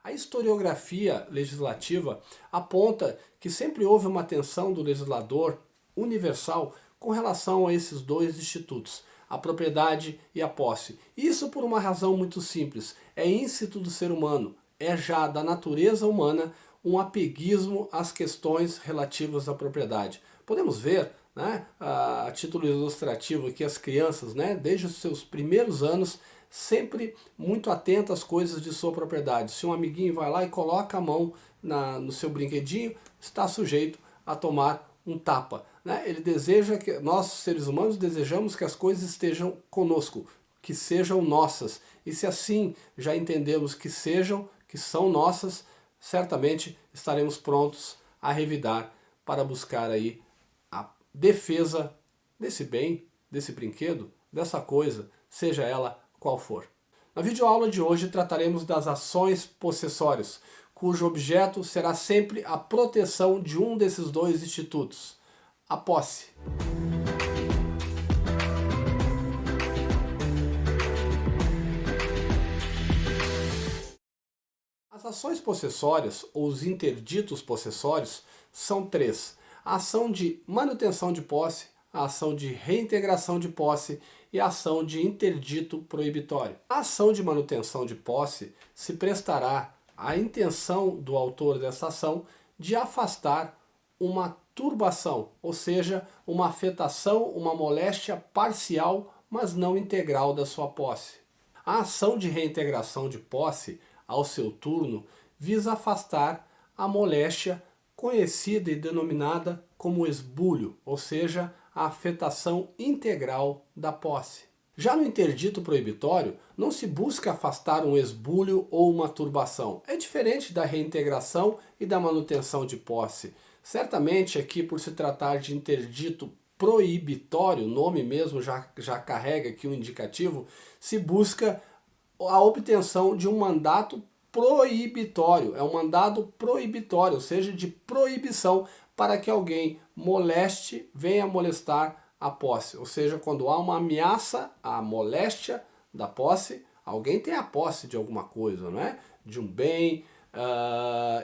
A historiografia legislativa aponta que sempre houve uma atenção do legislador universal com relação a esses dois institutos, a propriedade e a posse. Isso por uma razão muito simples, é íncito do ser humano, é já da natureza humana um apeguismo às questões relativas à propriedade. Podemos ver, né, a título ilustrativo aqui as crianças, né, desde os seus primeiros anos, sempre muito atentas às coisas de sua propriedade. Se um amiguinho vai lá e coloca a mão no seu brinquedinho, está sujeito a tomar um tapa. Né? Ele deseja que nós, seres humanos, desejamos que as coisas estejam conosco, que sejam nossas. E se assim já entendemos que são nossas, certamente estaremos prontos a revidar para buscar aí a defesa desse bem, desse brinquedo, dessa coisa, seja ela qual for. Na videoaula de hoje trataremos das ações possessórias, cujo objeto será sempre a proteção de um desses dois institutos, a posse. As ações possessórias, ou os interditos possessórios, são três: a ação de manutenção de posse, a ação de reintegração de posse e a ação de interdito proibitório. A ação de manutenção de posse se prestará à intenção do autor dessa ação de afastar uma turbação, ou seja, uma afetação, uma moléstia parcial, mas não integral da sua posse. A ação de reintegração de posse, ao seu turno, visa afastar a moléstia conhecida e denominada como esbulho, ou seja, a afetação integral da posse. Já no interdito proibitório, não se busca afastar um esbulho ou uma turbação. É diferente da reintegração e da manutenção de posse. Certamente aqui, por se tratar de interdito proibitório, o nome mesmo já carrega aqui um indicativo, se busca a obtenção de um mandato proibitório. É um mandado proibitório, ou seja, de proibição para que alguém moleste, venha molestar a posse. Ou seja, quando há uma ameaça à moléstia da posse, alguém tem a posse de alguma coisa, não é? De um bem,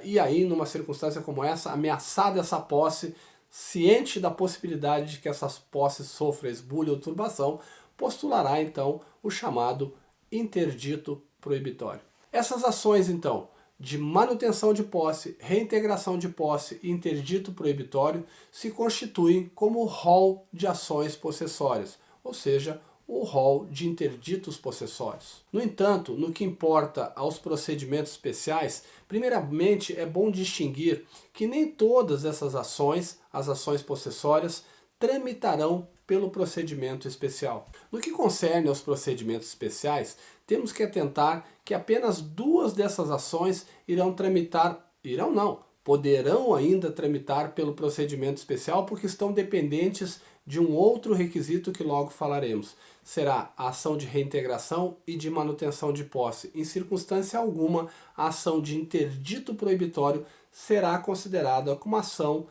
e aí numa circunstância como essa, ameaçada essa posse, ciente da possibilidade de que essas posses sofram esbulho ou turbação, postulará então o chamado interdito proibitório. Essas ações então de manutenção de posse, reintegração de posse e interdito proibitório se constituem como o rol de ações possessórias, ou seja, o rol de interditos possessórios. No entanto, no que importa aos procedimentos especiais, primeiramente é bom distinguir que nem todas essas ações, as ações possessórias, tramitarão pelo procedimento especial. No que concerne aos procedimentos especiais, temos que atentar que apenas duas dessas ações poderão ainda tramitar pelo procedimento especial porque estão dependentes de um outro requisito que logo falaremos. Será a ação de reintegração e de manutenção de posse. Em circunstância alguma, a ação de interdito proibitório será considerada como ação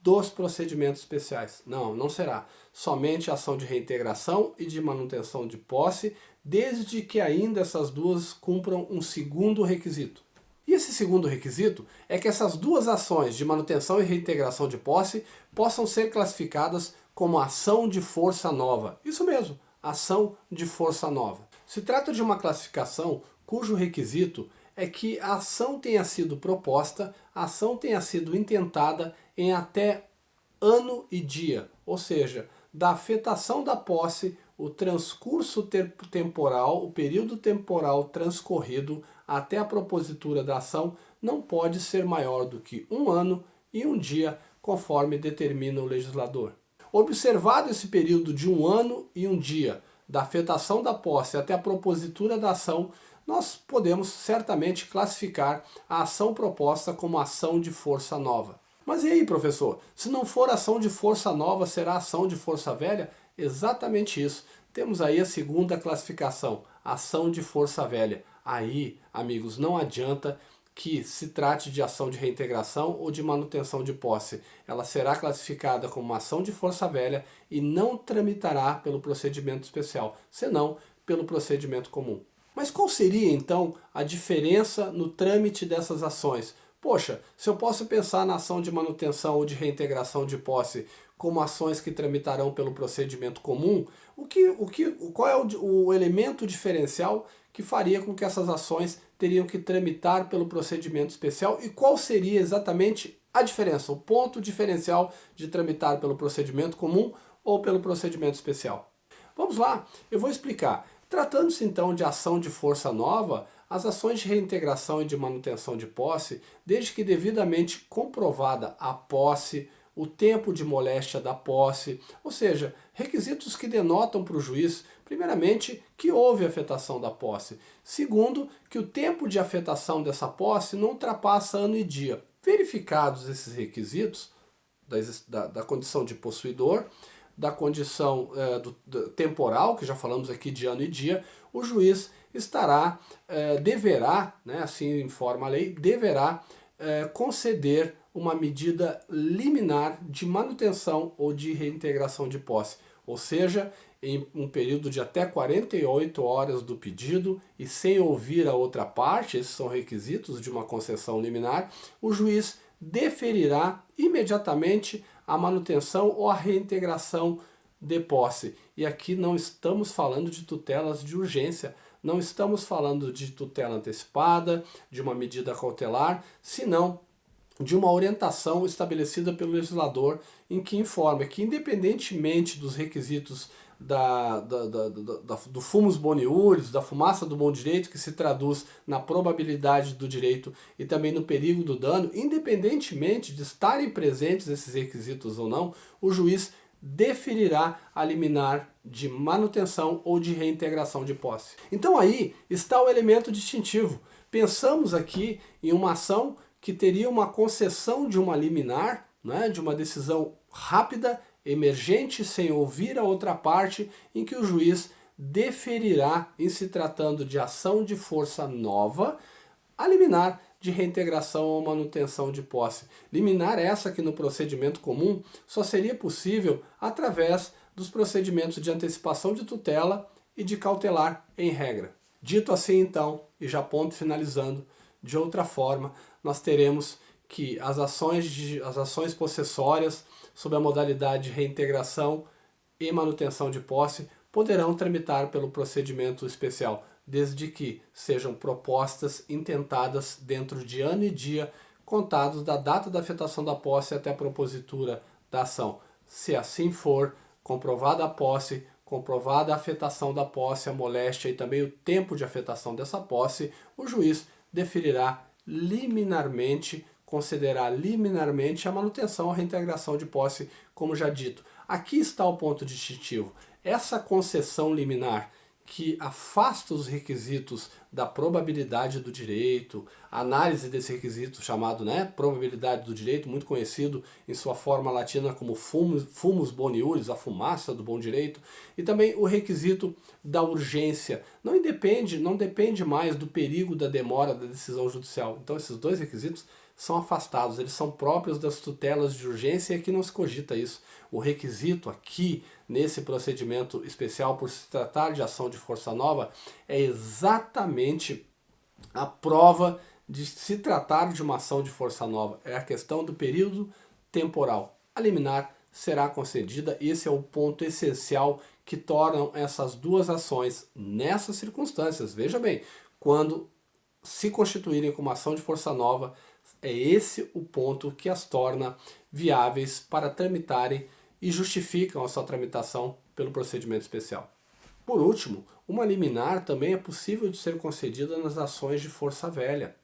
dos procedimentos especiais. Não será. Somente a ação de reintegração e de manutenção de posse, desde que ainda essas duas cumpram um segundo requisito. E esse segundo requisito é que essas duas ações de manutenção e reintegração de posse possam ser classificadas como ação de força nova. Isso mesmo, ação de força nova. Se trata de uma classificação cujo requisito é que a ação tenha sido proposta, a ação tenha sido intentada em até ano e dia, ou seja, da afetação da posse, o transcurso temporal, o período temporal transcorrido até a propositura da ação não pode ser maior do que 1 ano e 1 dia, conforme determina o legislador. Observado esse período de 1 ano e 1 dia, da afetação da posse até a propositura da ação, nós podemos certamente classificar a ação proposta como ação de força nova. Mas e aí, professor? Se não for ação de força nova, será ação de força velha? Exatamente isso. Temos aí a segunda classificação, ação de força velha. Aí, amigos, não adianta que se trate de ação de reintegração ou de manutenção de posse. Ela será classificada como uma ação de força velha e não tramitará pelo procedimento especial, senão pelo procedimento comum. Mas qual seria então a diferença no trâmite dessas ações? Poxa, se eu posso pensar na ação de manutenção ou de reintegração de posse como ações que tramitarão pelo procedimento comum, qual é o elemento diferencial que faria com que essas ações teriam que tramitar pelo procedimento especial e qual seria exatamente a diferença, o ponto diferencial de tramitar pelo procedimento comum ou pelo procedimento especial? Vamos lá, eu vou explicar. Tratando-se então de ação de força nova, as ações de reintegração e de manutenção de posse, desde que devidamente comprovada a posse, o tempo de moléstia da posse, ou seja, requisitos que denotam para o juiz, primeiramente, que houve afetação da posse, segundo, que o tempo de afetação dessa posse não ultrapassa ano e dia. Verificados esses requisitos, da condição de possuidor, da condição temporal, que já falamos aqui de ano e dia, o juiz deverá, né, assim informa a lei, deverá conceder uma medida liminar de manutenção ou de reintegração de posse, ou seja, em um período de até 48 horas do pedido e sem ouvir a outra parte, esses são requisitos de uma concessão liminar, o juiz deferirá imediatamente a manutenção ou a reintegração de posse. E aqui não estamos falando de tutelas de urgência, não estamos falando de tutela antecipada, de uma medida cautelar, senão de uma orientação estabelecida pelo legislador em que informa que, independentemente dos requisitos do fumus boniuris, da fumaça do bom direito, que se traduz na probabilidade do direito e também no perigo do dano, independentemente de estarem presentes esses requisitos ou não, o juiz deferirá a liminar de manutenção ou de reintegração de posse. Então aí está o elemento distintivo. Pensamos aqui em uma ação que teria uma concessão de uma liminar, né, de uma decisão rápida, emergente, sem ouvir a outra parte, em que o juiz deferirá, em se tratando de ação de força nova, a liminar de reintegração ou manutenção de posse. Liminar essa que no procedimento comum só seria possível através dos procedimentos de antecipação de tutela e de cautelar em regra. Dito assim então, e já ponto finalizando, de outra forma, nós teremos que as ações possessórias sob a modalidade de reintegração e manutenção de posse poderão tramitar pelo procedimento especial, desde que sejam propostas intentadas dentro de ano e dia contados da data da afetação da posse até a propositura da ação. Se assim for, comprovada a posse, comprovada a afetação da posse, a moléstia e também o tempo de afetação dessa posse, o juiz deferirá liminarmente, concederá liminarmente a manutenção ou reintegração de posse, como já dito. Aqui está o ponto distintivo. Essa concessão liminar que afasta os requisitos da probabilidade do direito, análise desse requisito chamado, né, probabilidade do direito, muito conhecido em sua forma latina como fumus boniuris, a fumaça do bom direito, e também o requisito da urgência. Não depende mais do perigo da demora da decisão judicial. Então esses dois requisitos são afastados, eles são próprios das tutelas de urgência e aqui não se cogita isso. O requisito aqui, nesse procedimento especial, por se tratar de ação de força nova, é exatamente a prova de se tratar de uma ação de força nova. É a questão do período temporal. A liminar será concedida, esse é o ponto essencial que tornam essas duas ações, nessas circunstâncias, veja bem, quando se constituírem como ação de força nova, é esse o ponto que as torna viáveis para tramitarem e justificam a sua tramitação pelo procedimento especial. Por último, uma liminar também é possível de ser concedida nas ações de força velha,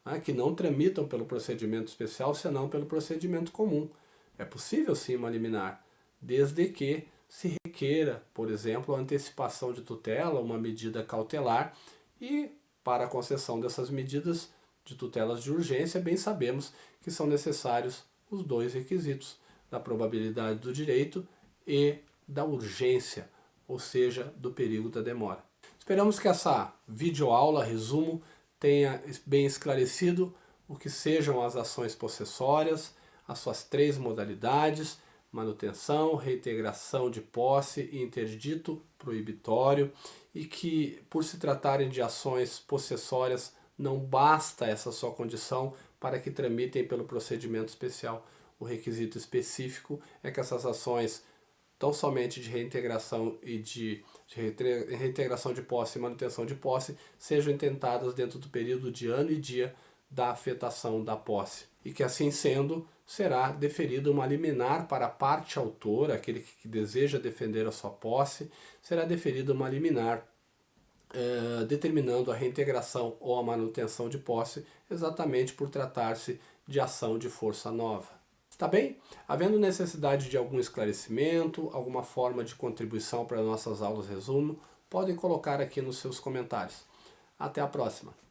né, que não tramitam pelo procedimento especial, senão pelo procedimento comum. É possível sim uma liminar, desde que se requeira, por exemplo, a antecipação de tutela, uma medida cautelar, e para a concessão dessas medidas de tutelas de urgência, bem sabemos que são necessários os dois requisitos, da probabilidade do direito e da urgência, ou seja, do perigo da demora. Esperamos que essa videoaula, resumo, tenha bem esclarecido o que sejam as ações possessórias, as suas três modalidades, manutenção, reintegração de posse e interdito proibitório, e que, por se tratarem de ações possessórias, não basta essa só condição para que tramitem pelo procedimento especial. O requisito específico é que essas ações, tão somente de reintegração e de reintegração de posse e manutenção de posse, sejam intentadas dentro do período de ano e dia da afetação da posse. E que, assim sendo, será deferida uma liminar para a parte autora, aquele que deseja defender a sua posse, será deferida uma liminar determinando a reintegração ou a manutenção de posse, exatamente por tratar-se de ação de força nova. Está bem? Havendo necessidade de algum esclarecimento, alguma forma de contribuição para nossas aulas resumo, podem colocar aqui nos seus comentários. Até a próxima!